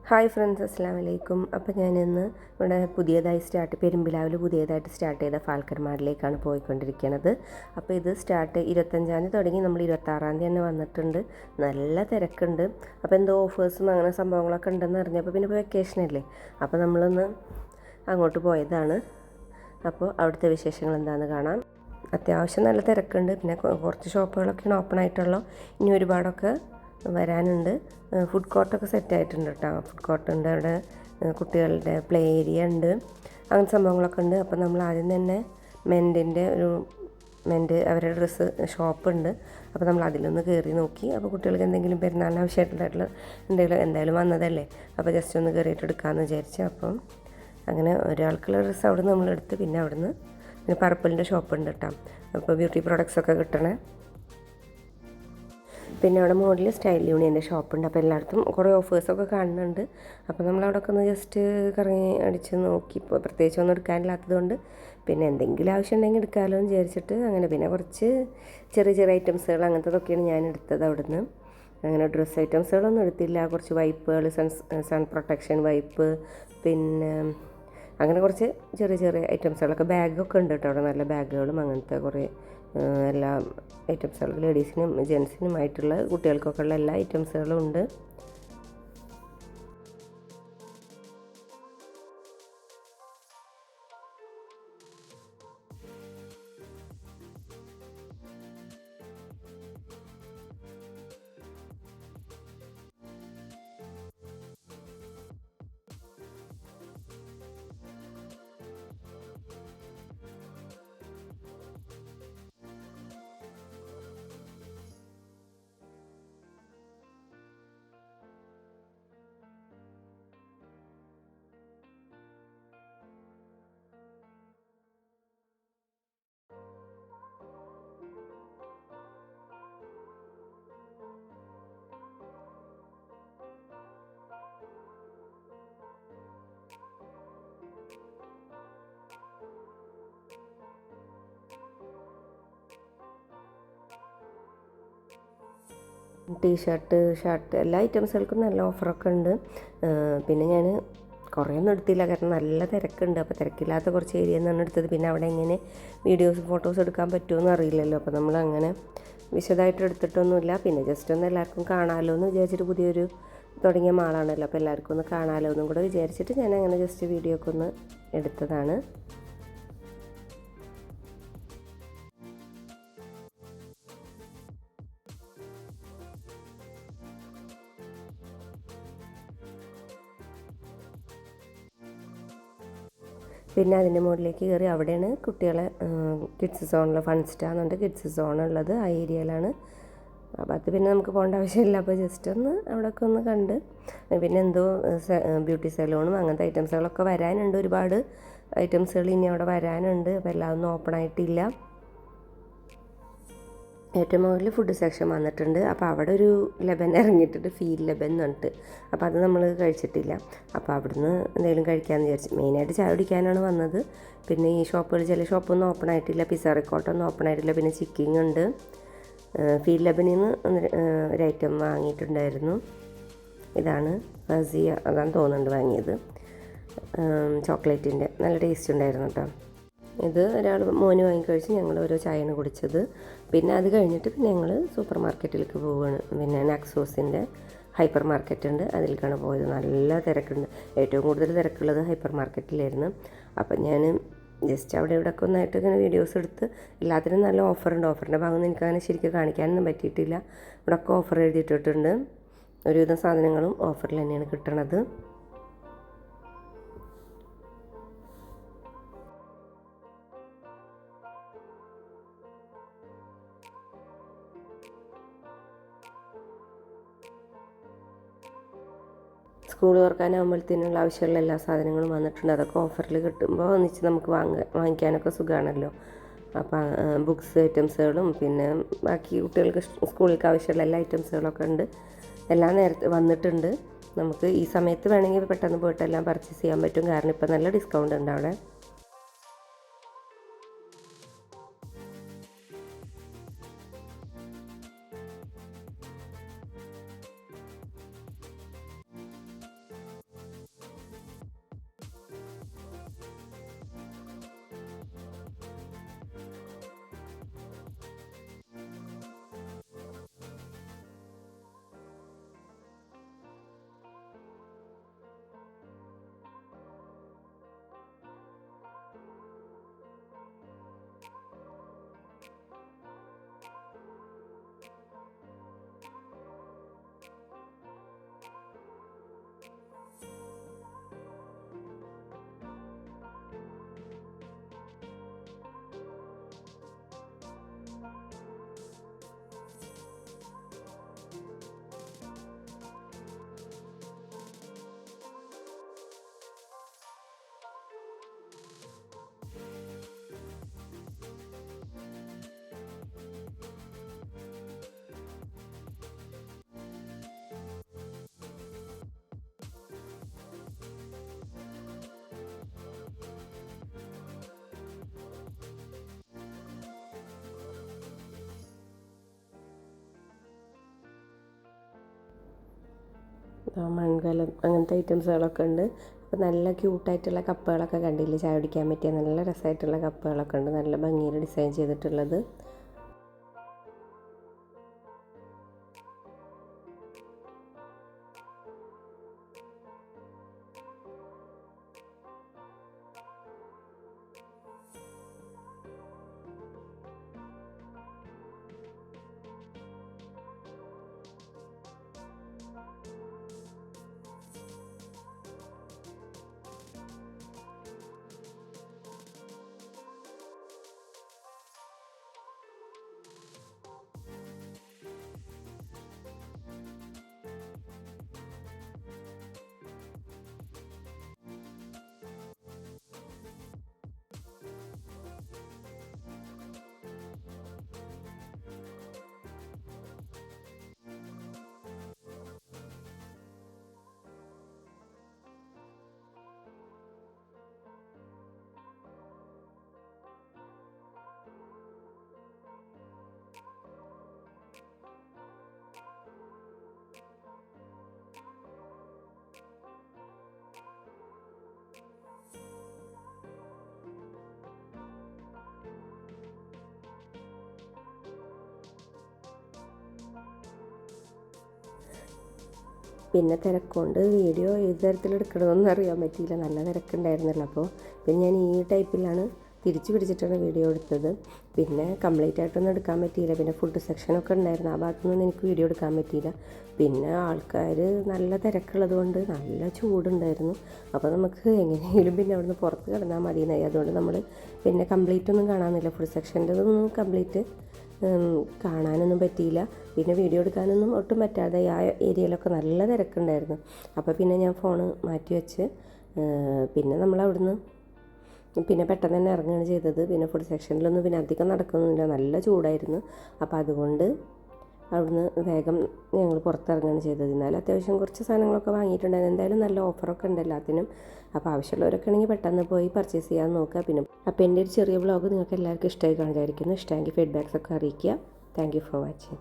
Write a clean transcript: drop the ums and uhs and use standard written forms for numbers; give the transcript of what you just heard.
Hi friends, അസ്സലാമു അലൈക്കും. അപ്പോൾ ഞാനിന്ന് ഇവിടെ പെരുമ്പിലാവിൽ പുതിയതായിട്ട് സ്റ്റാർട്ട് ചെയ്ത ഫാൽക്കൺ മാളിലേക്കാണ് പോയിക്കൊണ്ടിരിക്കുന്നത്. അപ്പോൾ ഇത് 25-ാം തീയതി തുടങ്ങി നമ്മൾ 26-ാം തീയതി തന്നെ വന്നിട്ടുണ്ട്. നല്ല തിരക്കുണ്ട്. അപ്പോൾ എന്തോ ഓഫേഴ്സും അങ്ങനെ സംഭവങ്ങളൊക്കെ ഉണ്ടെന്ന് അറിഞ്ഞപ്പോൾ പിന്നെ ഇപ്പോൾ വെക്കേഷനല്ലേ, അപ്പോൾ നമ്മളൊന്ന് അങ്ങോട്ട് പോയതാണ്. അപ്പോൾ അവിടുത്തെ വിശേഷങ്ങൾ എന്താണെന്ന് കാണാം. അത്യാവശ്യം നല്ല തിരക്കുണ്ട്. പിന്നെ കുറച്ച് ഷോപ്പുകളൊക്കെയാണ് ഓപ്പൺ ആയിട്ടുള്ളൂ. ഇനി ഒരുപാടൊക്കെ വരാനുണ്ട്. ഫുഡ് കോർട്ടൊക്കെ സെറ്റായിട്ടുണ്ട് കേട്ടോ. ഫുഡ് കോർട്ടുണ്ട്, അവിടെ കുട്ടികളുടെ പ്ലേ ഏരിയ ഉണ്ട്, അങ്ങനത്തെ സംഭവങ്ങളൊക്കെ ഉണ്ട്. അപ്പോൾ നമ്മൾ ആദ്യം തന്നെ മെൻ്റ് അവരുടെ ഡ്രസ്സ് ഷോപ്പുണ്ട്. അപ്പോൾ നമ്മൾ അതിലൊന്ന് കയറി നോക്കി. അപ്പോൾ കുട്ടികൾക്ക് എന്തെങ്കിലും പെരുന്നാളിന് ആവശ്യമായിട്ടുള്ള എന്തായാലും വന്നതല്ലേ, അപ്പോൾ ജസ്റ്റ് ഒന്ന് കയറിയിട്ട് എടുക്കാമെന്ന് വിചാരിച്ചു. അപ്പം അങ്ങനെ ഒരാൾക്കുള്ള ഡ്രസ്സ് അവിടെ നിന്ന് നമ്മളെടുത്ത് പിന്നെ പർപ്പിളിൻ്റെ ഷോപ്പുണ്ട് കേട്ടോ. അപ്പോൾ ബ്യൂട്ടി പ്രോഡക്ട്സൊക്കെ കിട്ടണേ. പിന്നെ അവിടെ മോഡൽ സ്റ്റൈൽ യൂണിയൻ്റെ ഷോപ്പുണ്ട്. അപ്പോൾ എല്ലായിടത്തും കുറേ ഓഫേഴ്സൊക്കെ കാണുന്നുണ്ട്. അപ്പോൾ നമ്മളവിടെയൊക്കെ ഒന്ന് ജസ്റ്റ് കറങ്ങി അടിച്ച് നോക്കി. ഇപ്പോൾ പ്രത്യേകിച്ചൊന്നും എടുക്കാനില്ലാത്തതുകൊണ്ട് പിന്നെ എന്തെങ്കിലും ആവശ്യം ഉണ്ടെങ്കിൽ എടുക്കാമല്ലോ എന്ന് വിചാരിച്ചിട്ട് അങ്ങനെ പിന്നെ കുറച്ച് ചെറിയ ചെറിയ ഐറ്റംസുകൾ അങ്ങനത്തതൊക്കെയാണ് ഞാൻ എടുത്തത് അവിടുന്ന്. അങ്ങനെ ഡ്രസ്സ് ഐറ്റംസുകളൊന്നും എടുത്തില്ല. കുറച്ച് വൈപ്പുകൾ, സൺ പ്രൊട്ടക്ഷൻ വൈപ്പ്, പിന്നെ അങ്ങനെ കുറച്ച് ചെറിയ ചെറിയ ഐറ്റംസുകളൊക്കെ. ബാഗൊക്കെ ഉണ്ട് കേട്ടോ അവിടെ, നല്ല ബാഗുകളും അങ്ങനത്തെ കുറേ എല്ലാ ഐറ്റംസുകളും, ലേഡീസിനും ജെൻസിനുമായിട്ടുള്ള കുട്ടികൾക്കൊക്കെ ഉള്ള എല്ലാ ഐറ്റംസുകളും ഉണ്ട്. ടീഷർട്ട്, ഷർട്ട്, എല്ലാ ഐറ്റംസുകൾക്കും നല്ല ഓഫറൊക്കെ ഉണ്ട്. പിന്നെ ഞാൻ കുറേയൊന്നും എടുത്തില്ല, കാരണം നല്ല തിരക്കുണ്ട്. അപ്പോൾ തിരക്കില്ലാത്ത കുറച്ച് ഏരിയ നിന്നാണ് എടുത്തത്. പിന്നെ അവിടെ എങ്ങനെ വീഡിയോസ് ഫോട്ടോസ് എടുക്കാൻ പറ്റുമെന്ന് അറിയില്ലല്ലോ, അപ്പോൾ നമ്മൾ അങ്ങനെ വിശദമായിട്ട് എടുത്തിട്ടൊന്നുമില്ല. പിന്നെ ജസ്റ്റ് ഒന്ന് എല്ലാവർക്കും കാണാമല്ലോ എന്ന് വിചാരിച്ചിട്ട് പുതിയൊരു തുടങ്ങിയ മാളാണല്ലോ, അപ്പോൾ എല്ലാവർക്കും ഒന്ന് കാണാമല്ലോ എന്നും കൂടെ വിചാരിച്ചിട്ട് ഞാൻ അങ്ങനെ ജസ്റ്റ് വീഡിയോ ഒക്കെ ഒന്ന് എടുത്തതാണ്. പിന്നെ അതിൻ്റെ മുകളിലേക്ക് കയറി അവിടെയാണ് കുട്ടികളെ കിഡ്സ് സോണിൽ ഫൺ സ്റ്റാന്നുണ്ട്, കിഡ്സ് സോണുള്ളത് ആ ഏരിയയിലാണ്. അപ്പോൾ അത് പിന്നെ നമുക്ക് പോകേണ്ട ആവശ്യമില്ല. അപ്പോൾ ജസ്റ്റ് ഒന്ന് അവിടെയൊക്കെ ഒന്ന് കണ്ട്, പിന്നെ എന്തോ ബ്യൂട്ടി സലൂണും അങ്ങനത്തെ ഐറ്റംസുകളൊക്കെ വരാനുണ്ട്. ഒരുപാട് ഐറ്റംസുകൾ ഇനി അവിടെ വരാനുണ്ട്. അപ്പോൾ എല്ലാം ഒന്നും ഓപ്പൺ ആയിട്ടില്ല. ഏറ്റവും മുകളിൽ ഫുഡ് സെക്ഷൻ വന്നിട്ടുണ്ട്. അപ്പോൾ അവിടെ ഒരു ലെബൻ ഇറങ്ങിയിട്ടുണ്ട്, ഫീൽ ലെബൻ എന്ന് പറഞ്ഞിട്ട്. അപ്പോൾ അത് നമ്മൾ കഴിച്ചിട്ടില്ല. അപ്പോൾ അവിടുന്ന് എന്തെങ്കിലും കഴിക്കാമെന്ന് വിചാരിച്ചു. മെയിനായിട്ട് ചായ കുടിക്കാനാണ് വന്നത്. പിന്നെ ഈ ഷോപ്പുകൾ ചില ഷോപ്പൊന്നും ഓപ്പൺ ആയിട്ടില്ല. പിസ്സ റിക്കോട്ടൊന്നും ഓപ്പൺ ആയിട്ടില്ല. പിന്നെ ചിക്കിങ് ഉണ്ട്. ഫീൽ ലെബനിൽ നിന്ന് ഒരു ഐറ്റം വാങ്ങിയിട്ടുണ്ടായിരുന്നു. ഇതാണ് ഫസിയ, അതാണ് തോന്നുന്നുണ്ട് വാങ്ങിയത്, ചോക്ലേറ്റിൻ്റെ. നല്ല ടേസ്റ്റ് ഉണ്ടായിരുന്നു കേട്ടോ. ഇത് ഒരാൾ മോന് വാങ്ങിക്കഴിച്ച് ഞങ്ങൾ ഓരോ ചായയാണ് കുടിച്ചത്. പിന്നെ അത് കഴിഞ്ഞിട്ട് പിന്നെ ഞങ്ങൾ സൂപ്പർ മാർക്കറ്റിലേക്ക് പോവുകയാണ്. പിന്നെ നാക്സോസിൻ്റെ ഹൈപ്പർ മാർക്കറ്റ് ഉണ്ട്, അതിലേക്കാണ് പോയത്. നല്ല തിരക്കുണ്ട്. ഏറ്റവും കൂടുതൽ തിരക്കുള്ളത് ഹൈപ്പർ മാർക്കറ്റിലായിരുന്നു. അപ്പം ഞാൻ ജസ്റ്റ് അവിടെ ഇവിടെയൊക്കെ ഒന്നായിട്ട് ഇങ്ങനെ വീഡിയോസ് എടുത്ത്, എല്ലാത്തിനും നല്ല ഓഫറുണ്ട്. ഓഫറിൻ്റെ ഭാഗം എനിക്കങ്ങനെ ശരിക്കും കാണിക്കാനൊന്നും പറ്റിയിട്ടില്ല. ഇവിടെയൊക്കെ ഓഫർ എഴുതിയിട്ടിട്ടുണ്ട്. ഒരുവിധം സാധനങ്ങളും ഓഫറിൽ തന്നെയാണ് കിട്ടണത്. സ്കൂൾ തുറക്കാനാകുമ്പോഴത്തേനുള്ള ആവശ്യമുള്ള എല്ലാ സാധനങ്ങളും വന്നിട്ടുണ്ട്. അതൊക്കെ ഓഫറിൽ കിട്ടുമ്പോൾ ഒന്നിച്ച് നമുക്ക് വാങ്ങിക്കാനൊക്കെ സുഖമാണല്ലോ. അപ്പോൾ ബുക്സ് ഐറ്റംസുകളും പിന്നെ ബാക്കി കുട്ടികൾക്ക് സ്കൂളിലേക്ക് ആവശ്യമുള്ള എല്ലാ ഐറ്റംസുകളൊക്കെ ഉണ്ട്. എല്ലാം നേരത്തെ വന്നിട്ടുണ്ട്. നമുക്ക് ഈ സമയത്ത് വേണമെങ്കിൽ പെട്ടെന്ന് പോയിട്ട് എല്ലാം പർച്ചേസ് ചെയ്യാൻ പറ്റും, കാരണം ഇപ്പോൾ നല്ല ഡിസ്കൗണ്ട് ഉണ്ട് അവിടെ. മൺകലം അങ്ങനത്തെ ഐറ്റംസുകളൊക്കെ ഉണ്ട്. അപ്പോൾ നല്ല ക്യൂട്ടായിട്ടുള്ള കപ്പുകളൊക്കെ കണ്ടില്ലേ, ചായ കുടിക്കാൻ പറ്റിയ നല്ല രസമായിട്ടുള്ള കപ്പുകളൊക്കെ ഉണ്ട്, നല്ല ഭംഗിയിൽ ഡിസൈൻ ചെയ്തിട്ടുള്ളത്. പിന്നെ തിരക്കൊണ്ട് വീഡിയോ ഏത് തരത്തിലെടുക്കണമെന്ന് അറിയാൻ പറ്റിയില്ല, നല്ല തിരക്കുണ്ടായിരുന്നല്ലോ. അപ്പോൾ പിന്നെ ഞാൻ ഈ ടൈപ്പിലാണ് തിരിച്ച് പിടിച്ചിട്ടാണ് വീഡിയോ എടുത്തത്. പിന്നെ കംപ്ലീറ്റ് ആയിട്ടൊന്നും എടുക്കാൻ പറ്റിയില്ല. പിന്നെ ഫുഡ് സെക്ഷനൊക്കെ ഉണ്ടായിരുന്നു, ആ ഭാഗത്തൊന്നും എനിക്ക് വീഡിയോ എടുക്കാൻ പറ്റിയില്ല. പിന്നെ ആൾക്കാർ നല്ല തിരക്കുള്ളത് കൊണ്ട് നല്ല ചൂടുണ്ടായിരുന്നു. അപ്പോൾ നമുക്ക് എങ്ങനെയെങ്കിലും പിന്നെ അവിടുന്ന് പുറത്ത് കിടന്നാൽ മതിയെന്നായി. അതുകൊണ്ട് നമ്മൾ പിന്നെ കംപ്ലീറ്റ് ഒന്നും കാണാനില്ല, ഫുഡ് സെക്ഷൻ്റെതൊന്നും കംപ്ലീറ്റ് കാണാനൊന്നും പറ്റിയില്ല. പിന്നെ വീഡിയോ എടുക്കാനൊന്നും ഒട്ടും പറ്റാതെ ആ ഏരിയയിലൊക്കെ നല്ല തിരക്കുണ്ടായിരുന്നു. അപ്പോൾ പിന്നെ ഞാൻ ഫോണ് മാറ്റി വെച്ച് പിന്നെ നമ്മളവിടുന്ന് പിന്നെ പെട്ടെന്ന് തന്നെ ഇറങ്ങുകയാണ് ചെയ്തത്. പിന്നെ ഫുഡ് സെക്ഷനിലൊന്നും പിന്നെ അധികം നടക്കുന്നില്ല, നല്ല ചൂടായിരുന്നു. അപ്പോൾ അതുകൊണ്ട് അവിടുന്ന് വേഗം ഞങ്ങൾ പുറത്തിറങ്ങുകയാണ് ചെയ്തത്. എന്നാലും അത്യാവശ്യം കുറച്ച് സാധനങ്ങളൊക്കെ വാങ്ങിയിട്ടുണ്ടായിരുന്നു. എന്തായാലും നല്ല ഓഫറൊക്കെ ഉണ്ട് എല്ലാത്തിനും. അപ്പോൾ ആവശ്യമുള്ളവരൊക്കെ ആണെങ്കിൽ പെട്ടെന്ന് പോയി പർച്ചേസ് ചെയ്യാൻ നോക്കുക. പിന്നെ അപ്പോൾ എൻ്റെ ഒരു ചെറിയ വ്ളോഗ് നിങ്ങൾക്ക് എല്ലാവർക്കും ഇഷ്ടമായി കാണിച്ചായിരിക്കുന്നു. ഇഷ്ടമെങ്കിൽ ഫീഡ്ബാക്സ് ഒക്കെ അറിയിക്കുക. Thank you for watching.